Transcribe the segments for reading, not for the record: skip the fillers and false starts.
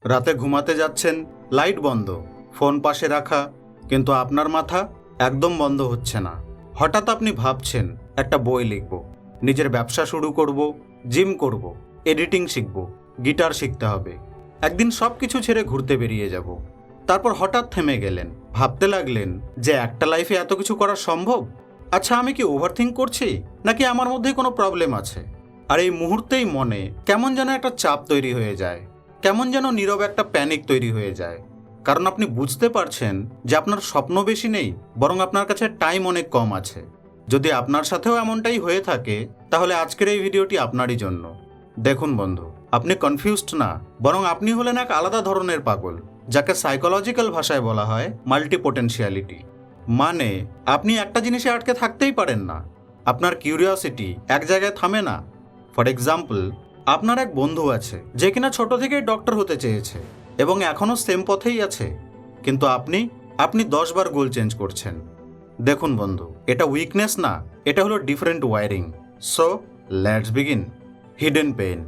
রাতে ঘুমাতে যাচ্ছেন, লাইট বন্ধ, ফোন পাশে রাখা, কিন্তু আপনার মাথা একদম বন্ধ হচ্ছে না। হঠাৎ আপনি ভাবছেন একটা বই লিখব, নিজের ব্যবসা শুরু করব, জিম করব, এডিটিং শিখব, গিটার শিখতে হবে, একদিন সব কিছু ছেড়ে ঘুরতে বেরিয়ে যাব। তারপর হঠাৎ থেমে গেলেন, ভাবতে লাগলেন যে একটা লাইফে এত কিছু করা সম্ভব? আচ্ছা, আমি কি ওভারথিঙ্ক করছি, নাকি আমার মধ্যে কোনো প্রবলেম আছে? আর এই মুহূর্তেই মনে কেমন যেন একটা চাপ তৈরি হয়ে যায়, কেমন যেন নীরব একটা প্যানিক তৈরি হয়ে যায়। কারণ আপনি বুঝতে পারছেন যে আপনার স্বপ্ন বেশি নেই, বরং আপনার কাছে টাইম অনেক কম আছে। যদি আপনার সাথেও এমনটাই হয়ে থাকে, তাহলে আজকের এই ভিডিওটি আপনারই জন্য। দেখুন বন্ধু, আপনি কনফিউজড না, বরং আপনি হলেন এক আলাদা ধরনের পাগল, যাকে সাইকোলজিক্যাল ভাষায় বলা হয় মাল্টিপোটেনশিয়ালিটি। মানে আপনি একটা জিনিসে আটকে থাকতেই পারেন না, আপনার কিউরিওসিটি এক জায়গায় থামে না। ফর এক্সাম্পল, আপনার এক বন্ধু আছে যে কিনা ছোট থেকেই ডক্টর হতে চেয়েছে এবং এখনও সেম পথেই আছে, কিন্তু আপনি 10 বার গোল চেঞ্জ করছেন। দেখুন বন্ধু, এটা উইকনেস না, এটা হলো different wiring. So let's begin. Hidden pain.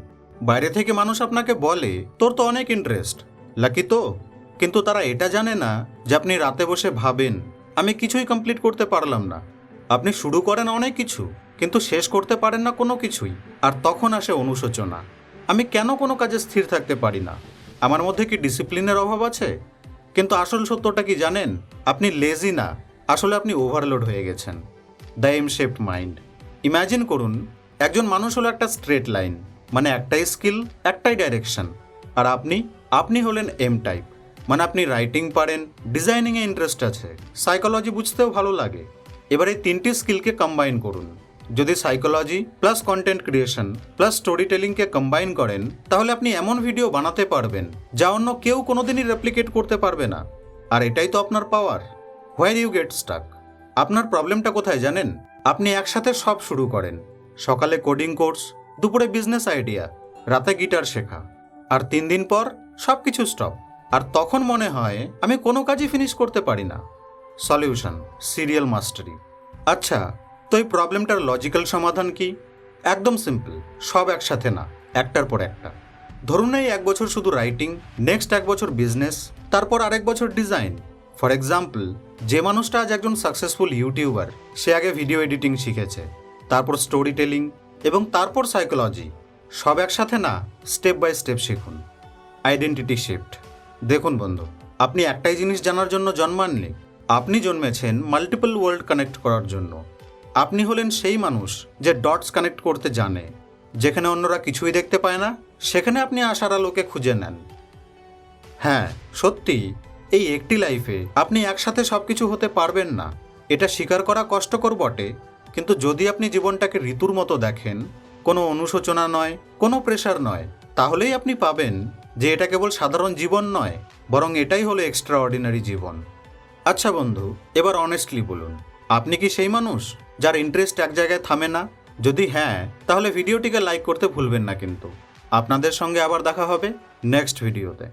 বাইরে থেকে মানুষ আপনাকে বলে তোর তো অনেক ইন্টারেস্ট, লাকি তো, কিন্তু তারা এটা জানে না যে আপনি রাতে বসে ভাবেন আমি কিছুই কমপ্লিট করতে পারলাম না। আপনি শুরু করেন অনেক কিছু, কিন্তু শেষ করতে পারেন না কোনো কিছুই। আর তখন আসে অনুশোচনা, আমি কেন কোনো কাজে স্থির থাকতে পারি না? আমার মধ্যে কি ডিসিপ্লিনের অভাব আছে? কিন্তু আসল সত্যটা কি জানেন? আপনি লেজি না, আসলে আপনি ওভারলোড হয়ে গেছেন। The M shaped mind. Imagine করুন, একজন মানুষ হলো একটা স্ট্রেট লাইন, মানে একটাই স্কিল, একটাই ডাইরেকশন। আর আপনি হলেন এম টাইপ, মানে আপনি রাইটিং পারেন, ডিজাইনিংয়ে ইন্টারেস্ট আছে, সাইকোলজি বুঝতেও ভালো লাগে। এবার এই 3টি স্কিলকে কম্বাইন করুন। যদি psychology plus content creation plus story টেলিংকে কম্বাইন করেন, তাহলে আপনি এমন ভিডিও বানাতে পারবেন যা অন্য কেউ কোনোদিনই রেপ্লিকেট করতে পারবে না। আর এটাই তো আপনার power. Where you get stuck. আপনার প্রবলেমটা কোথায় জানেন? আপনি একসাথে সব শুরু করেন, সকালে কোডিং কোর্স, দুপুরে বিজনেস আইডিয়া, রাতে গিটার শেখা, আর 3 দিন পর সব কিছু স্টপ। আর তখন মনে হয় আমি কোনো কাজই ফিনিশ করতে পারি না। সলিউশন: সিরিয়াল মাস্টারি। আচ্ছা, তো এই প্রবলেমটার লজিক্যাল সমাধান কি? একদম সিম্পল, সব একসাথে না, একটার পর একটা। ধরুন এই 1 বছর শুধু রাইটিং, নেক্সট 1 বছর বিজনেস, তারপর আরেক বছর ডিজাইন। ফর এক্সাম্পল, যে মানুষটা আজ একজন সাকসেসফুল ইউটিউবার, সে আগে ভিডিও এডিটিং শিখেছে, তারপর স্টোরি টেলিং, এবং তারপর সাইকোলজি। সব একসাথে না, স্টেপ বাই স্টেপ শিখুন। Identity shift. দেখুন বন্ধু, আপনি একটাই জিনিস জানার জন্য জন্মাননি, আপনি জন্মেছেন মাল্টিপল ওয়ার্ল্ড কানেক্ট করার জন্য। আপনি হলেন সেই মানুষ যে ডটস কানেক্ট করতে জানে। যেখানে অন্যরা কিছুই দেখতে পায় না, সেখানে আপনি আশার আলোকে খুঁজে নেন। হ্যাঁ, সত্যি, এই একটি লাইফে আপনি একসাথে সব কিছু হতে পারবেন না, এটা স্বীকার করা কষ্টকর বটে। কিন্তু যদি আপনি জীবনটাকে ঋতুর মতো দেখেন, কোনো অনুশোচনা নয়, কোনো প্রেশার নয়, তাহলেই আপনি পাবেন যে এটা কেবল সাধারণ জীবন নয়, বরং এটাই হলো এক্সট্রা অর্ডিনারি জীবন। আচ্ছা বন্ধু, এবার অনেস্টলি বলুন, আপনি কি সেই মানুষ যার ইন্টারেস্ট এক জায়গায় থামে না? যদি হ্যাঁ, তাহলে ভিডিওটিকে লাইক করতে ভুলবেন না। কিন্তু আপনাদের সঙ্গে আবার দেখা হবে নেক্সট ভিডিওতে।